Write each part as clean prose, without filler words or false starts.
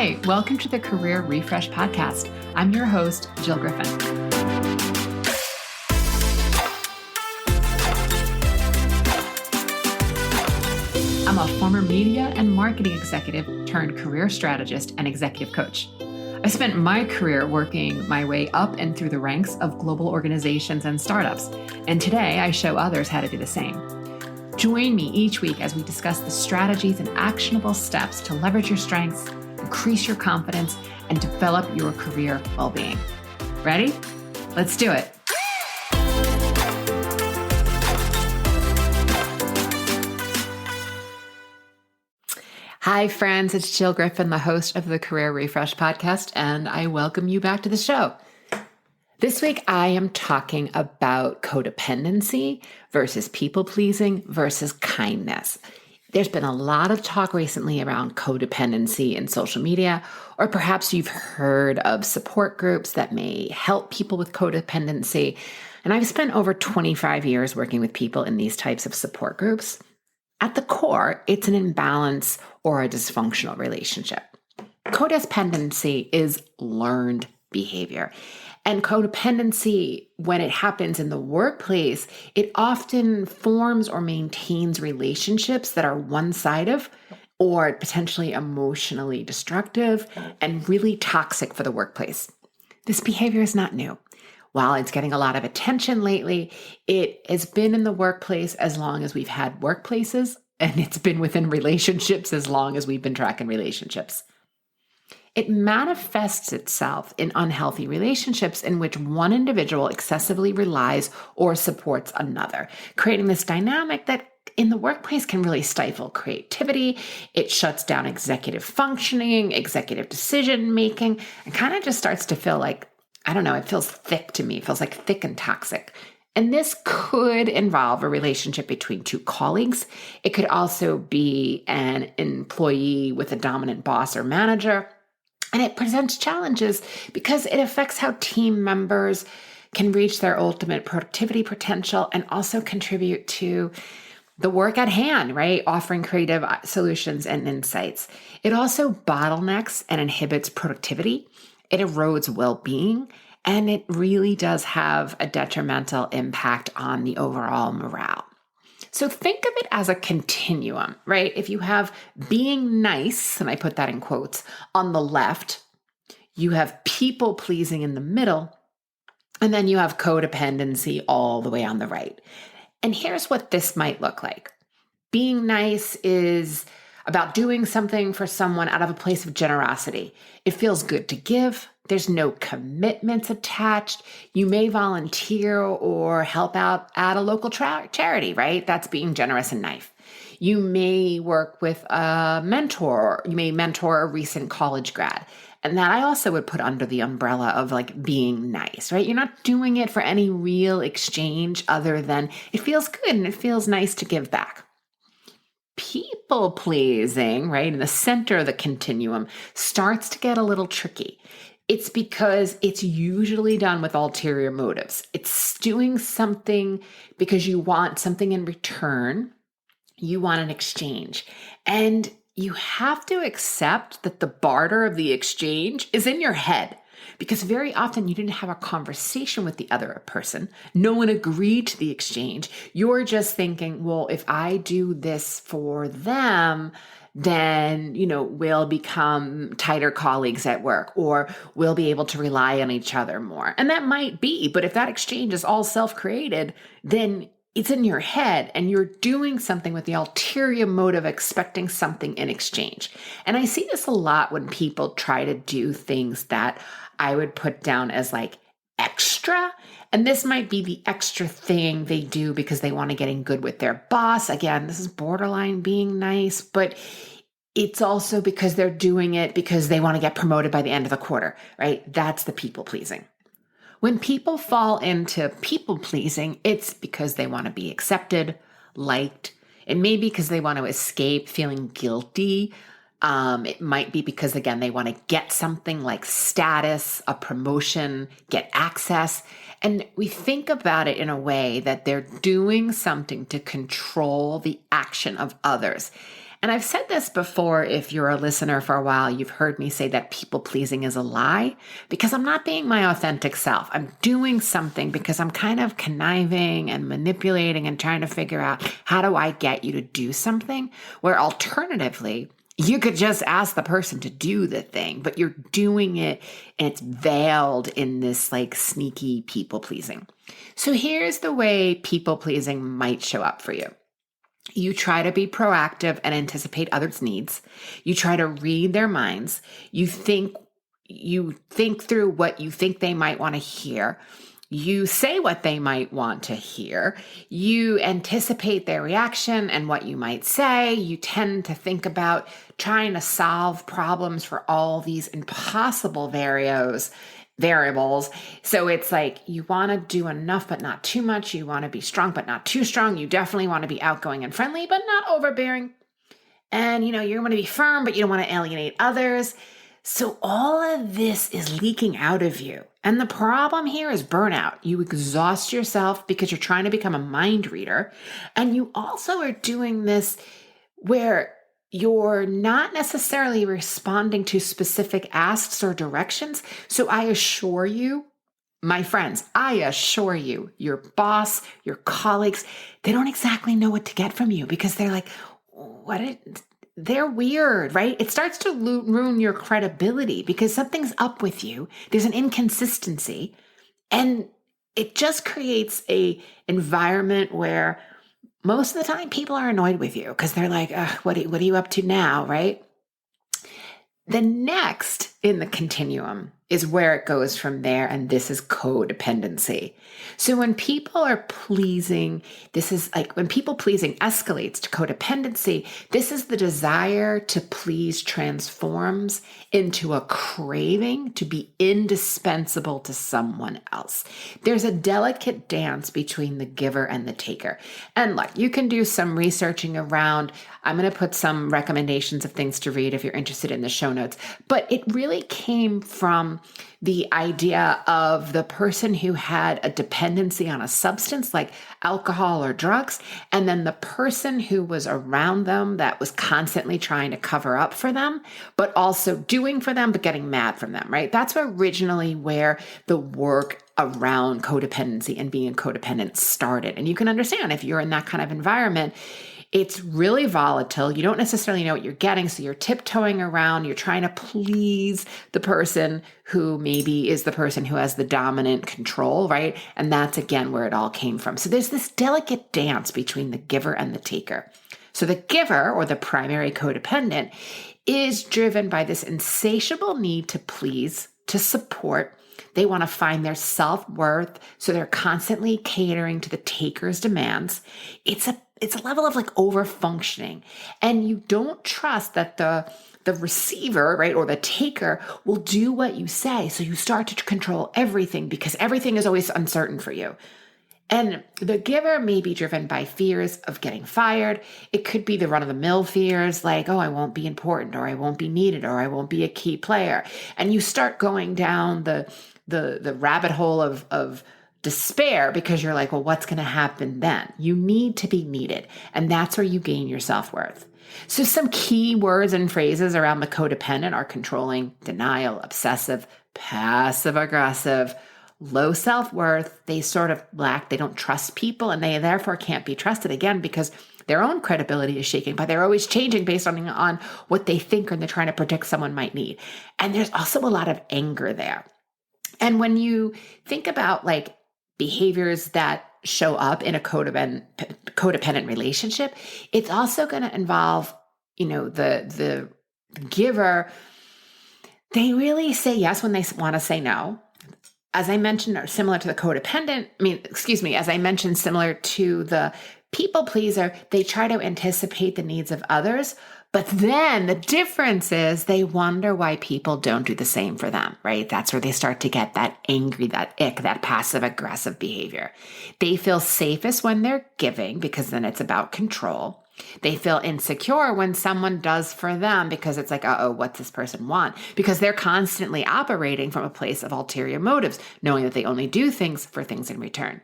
Hi, welcome to the Career Refresh Podcast. I'm your host, Jill Griffin. I'm a former media and marketing executive turned career strategist and executive coach. I spent my career working my way up and through the ranks of global organizations and startups, and today I show others how to do the same. Join me each week as we discuss the strategies and actionable steps to leverage your strengths, increase your confidence, and develop your career well-being. Ready? Let's do it. Hi, friends. It's Jill Griffin, the host of the Career Refresh Podcast, and I welcome you back to the show. This week, I am talking about codependency versus people-pleasing versus kindness. There's been a lot of talk recently around codependency in social media, or perhaps you've heard of support groups that may help people with codependency. And I've spent over 25 years working with people in these types of support groups. At the core, it's an imbalance or a dysfunctional relationship. Codependency is learned behavior. And codependency, when it happens in the workplace, it often forms or maintains relationships that are one-sided or potentially emotionally destructive and really toxic for the workplace. This behavior is not new. While it's getting a lot of attention lately, it has been in the workplace as long as we've had workplaces, and it's been within relationships as long as we've been tracking relationships. It manifests itself in unhealthy relationships in which one individual excessively relies or supports another, creating this dynamic that in the workplace can really stifle creativity. It shuts down executive functioning, executive decision-making, and kind of just starts to feel like, it feels thick to me. It feels like thick and toxic. And this could involve a relationship between two colleagues. It could also be an employee with a dominant boss or manager. And it presents challenges because it affects how team members can reach their ultimate productivity potential and also contribute to the work at hand, right? Offering creative solutions and insights. It also bottlenecks and inhibits productivity. It erodes well-being, and it really does have a detrimental impact on the overall morale. So think of it as a continuum, right? If you have being nice, and I put that in quotes, on the left, you have people pleasing in the middle, and then you have codependency all the way on the right. And here's what this might look like. Being nice is about doing something for someone out of a place of generosity. It feels good to give. There's no commitments attached. You may volunteer or help out at a local charity, right? That's being generous and nice. You may work with a mentor. You may mentor a recent college grad. And that I also would put under the umbrella of like being nice, right? You're not doing it for any real exchange other than it feels good and it feels nice to give back. People pleasing, right, in the center of the continuum starts to get a little tricky. It's because it's usually done with ulterior motives. It's doing something because you want something in return. You want an exchange. And you have to accept that the barter of the exchange is in your head. Because very often you didn't have a conversation with the other person. No one agreed to the exchange. You're just thinking, well, if I do this for them, then, we'll become tighter colleagues at work, or we'll be able to rely on each other more. And that might be, but if that exchange is all self-created, then it's in your head and you're doing something with the ulterior motive, expecting something in exchange. And I see this a lot when people try to do things that I would put down as like extra. And this might be the extra thing they do because they want to get in good with their boss. Again, this is borderline being nice, but it's also because they're doing it because they want to get promoted by the end of the quarter, right? That's the people pleasing. When people fall into people pleasing, it's because they want to be accepted, liked. It may be because they want to escape feeling guilty. It might be because, again, they want to get something like status, a promotion, get access. And we think about it in a way that they're doing something to control the action of others. And I've said this before. If you're a listener for a while, you've heard me say that people pleasing is a lie because I'm not being my authentic self. I'm doing something because I'm kind of conniving and manipulating and trying to figure out how do I get you to do something, where alternatively, you could just ask the person to do the thing, but you're doing it and it's veiled in this like sneaky people pleasing. So here's the way people pleasing might show up for you. You try to be proactive and anticipate others' needs. You try to read their minds. You think through what you think they might want to hear. You say what they might want to hear. You anticipate their reaction and what you might say. You tend to think about trying to solve problems for all these impossible variables. So it's like you want to do enough, but not too much. You want to be strong, but not too strong. You definitely want to be outgoing and friendly, but not overbearing. And, you want to be firm, but you don't want to alienate others. So all of this is leaking out of you. And the problem here is burnout. You exhaust yourself because you're trying to become a mind reader. And you also are doing this where you're not necessarily responding to specific asks or directions. So I assure you, my friends, I assure you, your boss, your colleagues, they don't exactly know what to get from you because they're like, they're weird, right? It starts to ruin your credibility because something's up with you. There's an inconsistency, and it just creates a environment where most of the time people are annoyed with you because they're like, what are you up to now, right? The next in the continuum is where it goes from there, and this is codependency. So when people are pleasing, this is like when people pleasing escalates to codependency, this is the desire to please transforms into a craving to be indispensable to someone else. There's a delicate dance between the giver and the taker. And look, you can do some researching around. I'm going to put some recommendations of things to read if you're interested in the show notes. But it really came from the idea of the person who had a dependency on a substance like alcohol or drugs, and then the person who was around them that was constantly trying to cover up for them, but also doing for them, but getting mad from them, right? That's originally where the work around codependency and being codependent started. And you can understand if you're in that kind of environment, it's really volatile. You don't necessarily know what you're getting. So you're tiptoeing around. You're trying to please the person who maybe is the person who has the dominant control, right? And that's, again, where it all came from. So there's this delicate dance between the giver and the taker. So the giver, or the primary codependent, is driven by this insatiable need to please, to support. They want to find their self-worth. So they're constantly catering to the taker's demands. It's a level of like over-functioning. And you don't trust that the receiver, right, or the taker will do what you say. So you start to control everything because everything is always uncertain for you. And the giver may be driven by fears of getting fired. It could be the run-of-the-mill fears like, oh, I won't be important, or I won't be needed, or I won't be a key player. And you start going down the rabbit hole of despair because you're like, well, what's going to happen then? You need to be needed. And that's where you gain your self-worth. So some key words and phrases around the codependent are controlling, denial, obsessive, passive-aggressive, low self-worth. They don't trust people, and they therefore can't be trusted, again, because their own credibility is shaken, but they're always changing based on what they think or they're trying to predict someone might need. And there's also a lot of anger there. And when you think about like behaviors that show up in a codependent relationship, it's also going to involve, the giver. They really say yes when they want to say no. As I mentioned, are similar to the as I mentioned, similar to the people pleaser, they try to anticipate the needs of others. But then the difference is they wonder why people don't do the same for them, right? That's where they start to get that angry, that ick, that passive aggressive behavior. They feel safest when they're giving because then it's about control. They feel insecure when someone does for them because it's like, what's this person want? Because they're constantly operating from a place of ulterior motives, knowing that they only do things for things in return.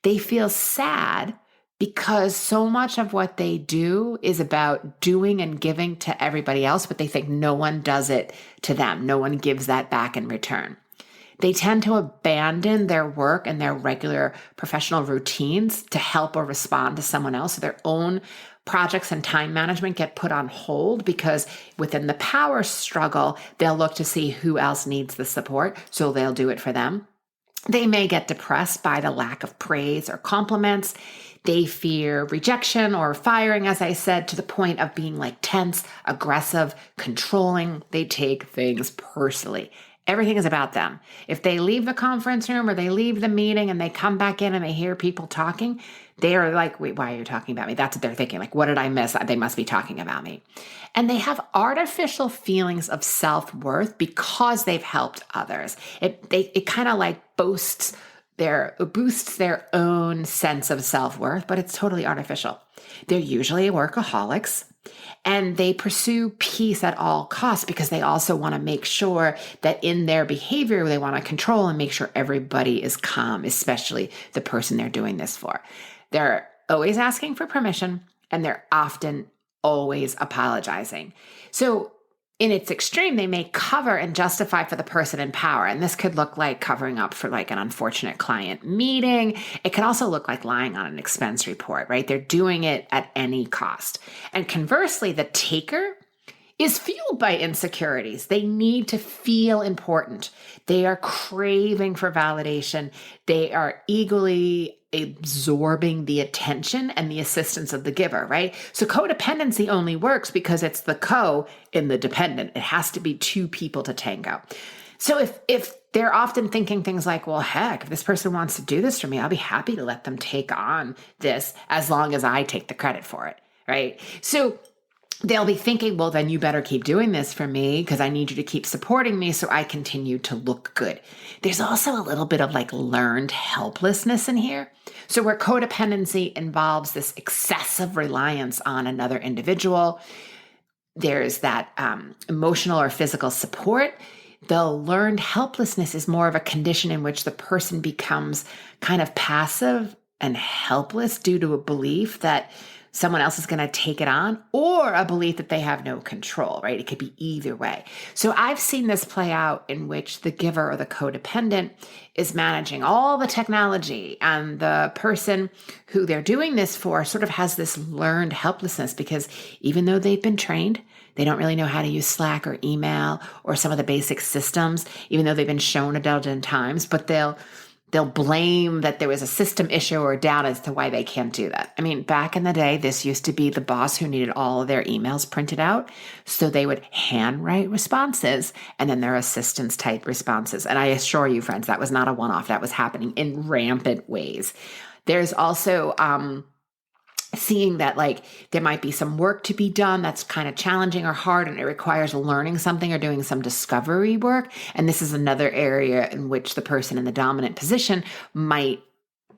They feel sad because so much of what they do is about doing and giving to everybody else, but they think no one does it to them. No one gives that back in return. They tend to abandon their work and their regular professional routines to help or respond to someone else. So their own projects and time management get put on hold because within the power struggle, they'll look to see who else needs the support, so they'll do it for them. They may get depressed by the lack of praise or compliments. They fear rejection or firing, as I said, to the point of being like tense, aggressive, controlling. They take things personally. Everything is about them. If they leave the conference room or they leave the meeting and they come back in and they hear people talking, they are like, wait, why are you talking about me? That's what they're thinking. Like, what did I miss? They must be talking about me. And they have artificial feelings of self-worth because they've helped others. It kind of like boosts their own sense of self-worth, but it's totally artificial. They're usually workaholics. And they pursue peace at all costs because they also want to make sure that in their behavior, they want to control and make sure everybody is calm, especially the person they're doing this for. They're always asking for permission and they're often always apologizing. So in its extreme, they may cover and justify for the person in power. And this could look like covering up for like an unfortunate client meeting. It can also look like lying on an expense report, right? They're doing it at any cost. And conversely, the taker is fueled by insecurities. They need to feel important. They are craving for validation. They are eagerly absorbing the attention and the assistance of the giver, right? So codependency only works because it's the co in the dependent. It has to be two people to tango. So if they're often thinking things like, well, heck, if this person wants to do this for me, I'll be happy to let them take on this as long as I take the credit for it, right? So they'll be thinking, well, then you better keep doing this for me because I need you to keep supporting me so I continue to look good. There's also a little bit of like learned helplessness in here. So where codependency involves this excessive reliance on another individual, there's that emotional or physical support. The learned helplessness is more of a condition in which the person becomes kind of passive and helpless due to a belief that someone else is going to take it on, or a belief that they have no control, right? It could be either way. So I've seen this play out in which the giver or the codependent is managing all the technology, and the person who they're doing this for sort of has this learned helplessness because even though they've been trained, they don't really know how to use Slack or email or some of the basic systems, even though they've been shown a dozen times, but they'll blame that there was a system issue or doubt as to why they can't do that. I mean, back in the day, this used to be the boss who needed all of their emails printed out. So they would handwrite responses and then their assistants type responses. And I assure you, friends, that was not a one-off. That was happening in rampant ways. There's also seeing that like there might be some work to be done that's kind of challenging or hard and it requires learning something or doing some discovery work. And this is another area in which the person in the dominant position might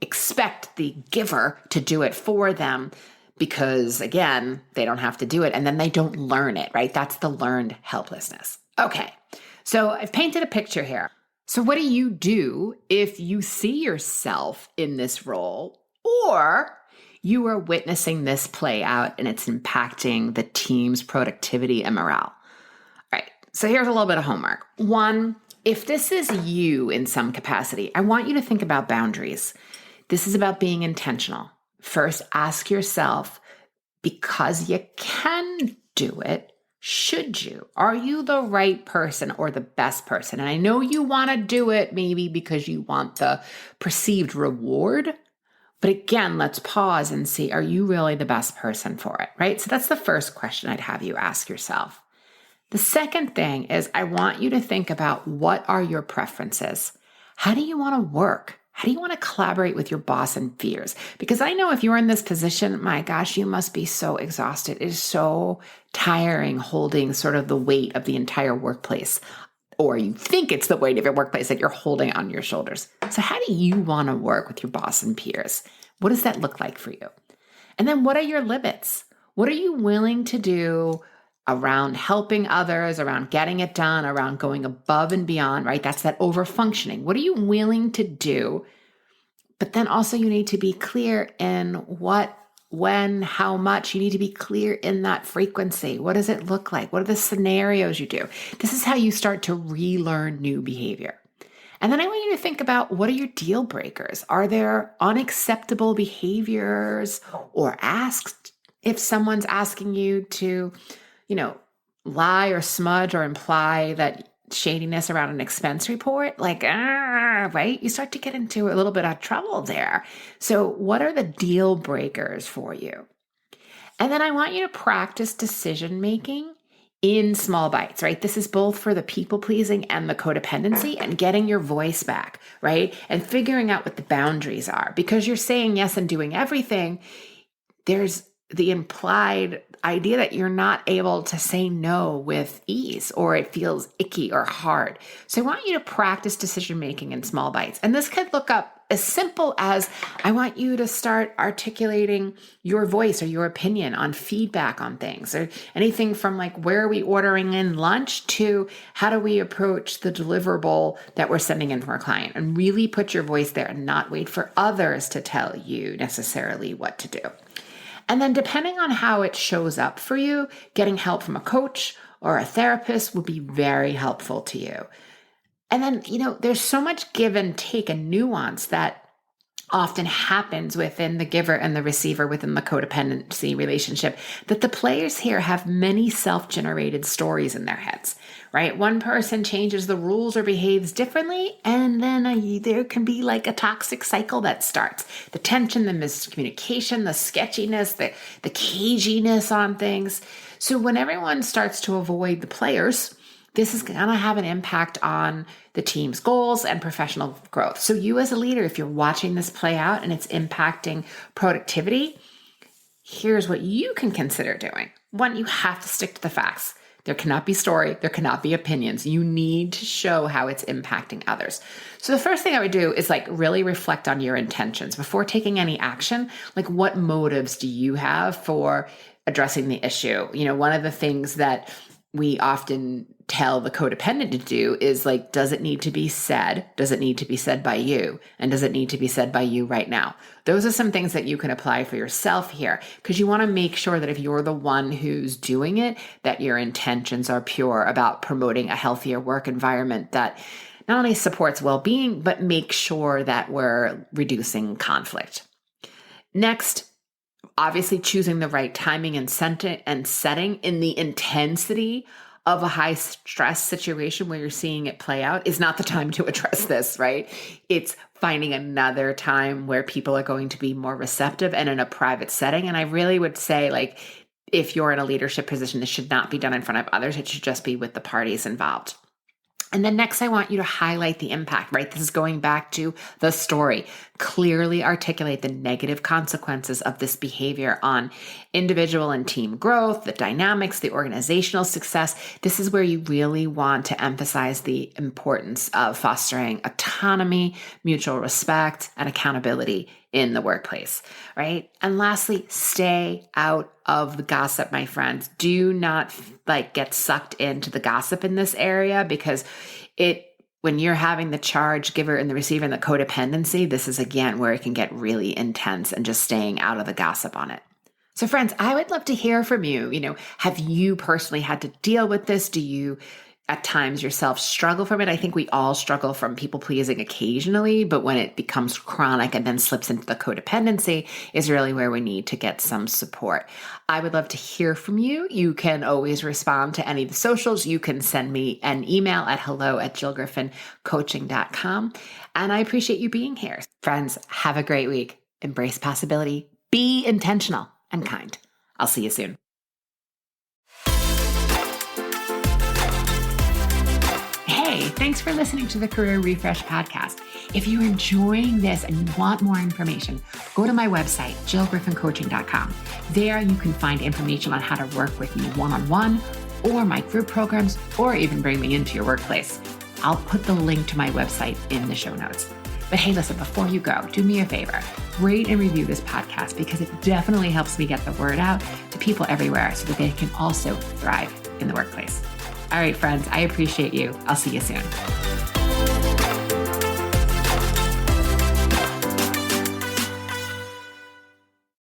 expect the giver to do it for them because, again, they don't have to do it and then they don't learn it, right? That's the learned helplessness. Okay, so I've painted a picture here. So what do you do if you see yourself in this role or you are witnessing this play out and it's impacting the team's productivity and morale? All right, so here's a little bit of homework. One, if this is you in some capacity, I want you to think about boundaries. This is about being intentional. First, ask yourself, because you can do it, should you? Are you the right person or the best person? And I know you want to do it maybe because you want the perceived reward. But again, let's pause and see, are you really the best person for it, right? So that's the first question I'd have you ask yourself. The second thing is I want you to think about what are your preferences? How do you want to work? How do you want to collaborate with your boss and peers? Because I know if you're in this position, my gosh, you must be so exhausted. It is so tiring holding sort of the weight of the entire workplace. Or you think it's the weight of your workplace that you're holding on your shoulders. So how do you want to work with your boss and peers? What does that look like for you? And then what are your limits? What are you willing to do around helping others, around getting it done, around going above and beyond, right? That's that over-functioning. What are you willing to do But then also you need to be clear in what, when, how much. You need to be clear in that frequency. What does it look like? What are the scenarios you do? This is how you start to relearn new behavior. And then I want you to think about, what are your deal breakers? Are there unacceptable behaviors or asks? If someone's asking you to, lie or smudge or imply that shadiness around an expense report, right? You start to get into a little bit of trouble there. So what are the deal breakers for you? And then I want you to practice decision-making in small bites, right? This is both for the people pleasing and the codependency, and getting your voice back, right? And figuring out what the boundaries are. Because you're saying yes and doing everything, there's the implied idea that you're not able to say no with ease, or it feels icky or hard. So I want you to practice decision-making in small bites. And this could look up as simple as, I want you to start articulating your voice or your opinion on feedback on things, or anything from where are we ordering in lunch to how do we approach the deliverable that we're sending in from our client, and really put your voice there and not wait for others to tell you necessarily what to do. And then depending on how it shows up for you, getting help from a coach or a therapist will be very helpful to you. And then, there's so much give and take and nuance that often happens within the giver and the receiver within the codependency relationship, that the players here have many self-generated stories in their heads, right? One person changes the rules or behaves differently, and then there can be a toxic cycle that starts. The tension, the miscommunication, the sketchiness, the caginess on things. So when everyone starts to avoid the players, this is going to have an impact on the team's goals and professional growth. So you as a leader, if you're watching this play out and it's impacting productivity, here's what you can consider doing. One, you have to stick to the facts. There cannot be story. There cannot be opinions. You need to show how it's impacting others. So the first thing I would do is really reflect on your intentions before taking any action. What motives do you have for addressing the issue? One of the things that we often tell the codependent to do is does it need to be said? Does it need to be said by you? And does it need to be said by you right now? Those are some things that you can apply for yourself here, because you want to make sure that if you're the one who's doing it, that your intentions are pure about promoting a healthier work environment that not only supports well-being, but makes sure that we're reducing conflict. Next, obviously choosing the right timing and setting in the intensity of a high stress situation where you're seeing it play out is not the time to address this, right? It's finding another time where people are going to be more receptive and in a private setting. And I really would say, if you're in a leadership position, this should not be done in front of others. It should just be with the parties involved. And then next, I want you to highlight the impact, right? This is going back to the story. Clearly articulate the negative consequences of this behavior on individual and team growth, the dynamics, the organizational success. This is where you really want to emphasize the importance of fostering autonomy, mutual respect, and accountability in the workplace, right? And lastly, stay out of the gossip, my friends. Do not get sucked into the gossip in this area, because when you're having the charge giver and the receiver and the codependency, this is again where it can get really intense, and just staying out of the gossip on it. So friends, I would love to hear from you. Have you personally had to deal with this? Do you at times yourself struggle from it? I think we all struggle from people pleasing occasionally, but when it becomes chronic and then slips into the codependency is really where we need to get some support. I would love to hear from you. You can always respond to any of the socials. You can send me an email at hello@jillgriffincoaching.com. And I appreciate you being here. Friends, have a great week. Embrace possibility. Be intentional and kind. I'll see you soon. Hey, thanks for listening to the Career Refresh podcast. If you're enjoying this and you want more information, go to my website, jillgriffincoaching.com. There you can find information on how to work with me one-on-one, or my group programs, or even bring me into your workplace. I'll put the link to my website in the show notes. But hey, listen, before you go, do me a favor, rate and review this podcast, because it definitely helps me get the word out to people everywhere so that they can also thrive in the workplace. All right, friends, I appreciate you. I'll see you soon.